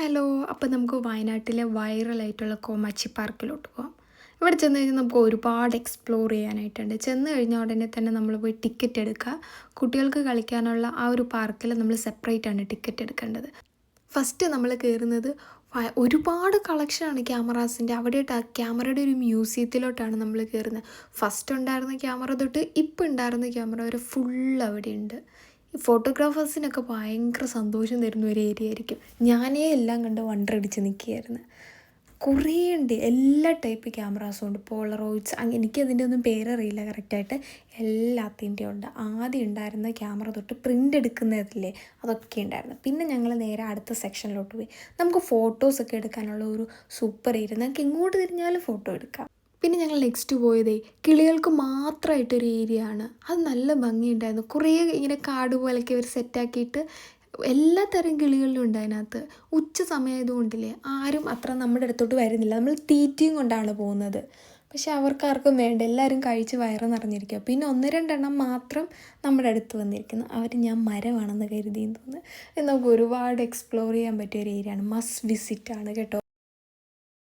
Hello. അപ്പോൾ നമുക്ക് വയനാട്ടിലെ വൈറലായിട്ടുള്ള കോമാച്ചി പാർക്കിലോട്ട് പോകാം. ഇവിടെ ചെന്ന് കഴിഞ്ഞാൽ നമുക്ക് ഒരുപാട് എക്സ്പ്ലോർ ചെയ്യാനായിട്ടുണ്ട്. ചെന്ന് കഴിഞ്ഞ ഉടനെ തന്നെ നമ്മൾ പോയി ടിക്കറ്റ് എടുക്കുക. കുട്ടികൾക്ക് കളിക്കാനുള്ള ആ ഒരു പാർക്കിൽ നമ്മൾ സെപ്പറേറ്റ് ആണ് ടിക്കറ്റ് എടുക്കേണ്ടത്. ഫസ്റ്റ് നമ്മൾ കയറുന്നത് ഒരുപാട് കളക്ഷനാണ് ക്യാമറാസിൻ്റെ. അവിടെയായിട്ട് ആ ക്യാമറയുടെ ഒരു മ്യൂസിയത്തിലോട്ടാണ് നമ്മൾ കയറുന്നത്. ഫസ്റ്റ് ഉണ്ടായിരുന്ന ക്യാമറ തൊട്ട് ഇപ്പോൾ ഉണ്ടായിരുന്ന ക്യാമറ വരെ ഫുൾ അവിടെയുണ്ട്. ഈ ഫോട്ടോഗ്രാഫേഴ്സിനൊക്കെ ഭയങ്കര സന്തോഷം തരുന്ന ഒരു ഏരിയ ആയിരിക്കും. ഞാനേ എല്ലാം കണ്ട് വണ്ടറടിച്ച് നിൽക്കുകയായിരുന്നു. കുറേ ഉണ്ട്, എല്ലാ ടൈപ്പ് ക്യാമറാസും ഉണ്ട്. പോളറോയിഡ്സ് എനിക്കതിൻ്റെ ഒന്നും പേരറിയില്ല കറക്റ്റായിട്ട്. എല്ലാത്തിൻ്റെ ഉണ്ട്. ആദ്യം ഉണ്ടായിരുന്ന ക്യാമറ തൊട്ട് പ്രിൻ്റ് എടുക്കുന്നതില്ലേ അതൊക്കെ ഉണ്ടായിരുന്നു. പിന്നെ ഞങ്ങൾ നേരെ അടുത്ത സെക്ഷനിലോട്ട് പോയി. നമുക്ക് ഫോട്ടോസൊക്കെ എടുക്കാനുള്ള ഒരു സൂപ്പർ ഏരിയ. നമുക്ക് എങ്ങോട്ട് തിരിഞ്ഞാലും ഫോട്ടോ എടുക്കാം. പിന്നെ ഞങ്ങൾ നെക്സ്റ്റ് പോയതേ കിളികൾക്ക് മാത്രമായിട്ടൊരു ഏരിയ ആണ്. അത് നല്ല ഭംഗിയുണ്ടായിരുന്നു. കുറേ ഇങ്ങനെ കാട് പോലെയൊക്കെ അവർ സെറ്റാക്കിയിട്ട് എല്ലാ തരം കിളികളിലും ഉണ്ട് അതിനകത്ത്. ഉച്ച സമയമായതുകൊണ്ടില്ലേ ആരും അത്ര നമ്മുടെ അടുത്തോട്ട് വരുന്നില്ല. നമ്മൾ തീറ്റയും കൊണ്ടാണ് പോകുന്നത്. പക്ഷെ അവർക്കാർക്കും വേണ്ട, എല്ലാവരും കഴിച്ച് വയറ് നിറഞ്ഞിരിക്കുക. പിന്നെ ഒന്ന് രണ്ടെണ്ണം മാത്രം നമ്മുടെ അടുത്ത് വന്നിരിക്കുന്നു. അവർ ഞാൻ മരമാണെന്ന് കരുതിയെന്ന് തോന്നുന്നു. നമുക്ക് ഒരുപാട് എക്സ്പ്ലോർ ചെയ്യാൻ പറ്റിയ ഒരു ഏരിയ ആണ്. മസ്റ്റ് വിസിറ്റ് ആണ് കേട്ടോ.